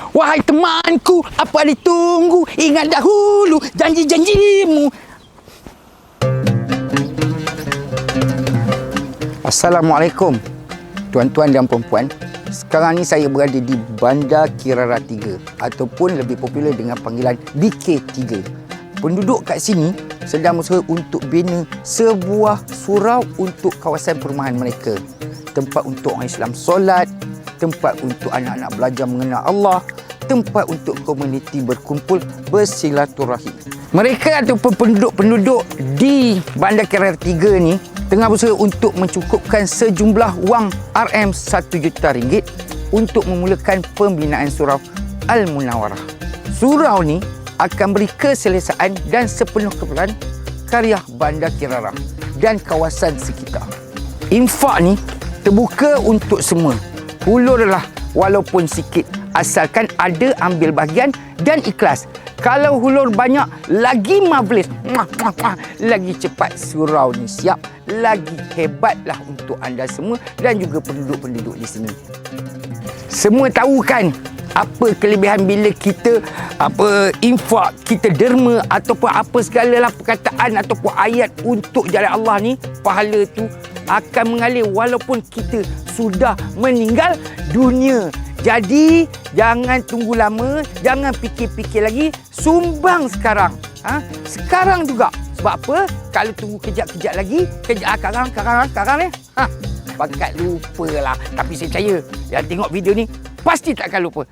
Wahai temanku, apa ditunggu? Ingat dahulu janji-janjimu. Assalamualaikum, tuan-tuan dan puan-puan. Sekarang ni saya berada di Bandar Kirara 3 ataupun lebih popular dengan panggilan BK3. Penduduk kat sini sedang berusaha untuk bina sebuah surau untuk kawasan perumahan mereka. Tempat untuk orang Islam solat, tempat untuk anak-anak belajar mengenal Allah, tempat untuk komuniti berkumpul bersilaturahim. Mereka ataupun penduduk-penduduk di Bandar Kirara 3 ni tengah berusaha untuk mencukupkan sejumlah wang RM1 juta untuk memulakan pembinaan surau Al-Munawarah. Surau ni akan beri keselesaan dan sepenuh keperluan karya Bandar Kirara dan kawasan sekitar. Infak ni terbuka untuk semua. Hulurlah walaupun sikit, asalkan ada ambil bahagian dan ikhlas. Kalau hulur banyak, lagi marvelous, lagi cepat surau ni siap, lagi hebatlah untuk anda semua dan juga penduduk-penduduk di sini. Semua tahu kan apa kelebihan bila kita infak, kita derma ataupun apa segala perkataan ataupun ayat untuk jalan Allah ni, pahala tu akan mengalir walaupun kita sudah meninggal dunia. Jadi, jangan tunggu lama, jangan fikir-fikir lagi, sumbang sekarang. Sekarang juga. Sebab apa? Kalau tunggu kejap-kejap lagi, karang ni, bakat lupalah. Tapi saya percaya, yang tengok video ni, pasti takkan lupa.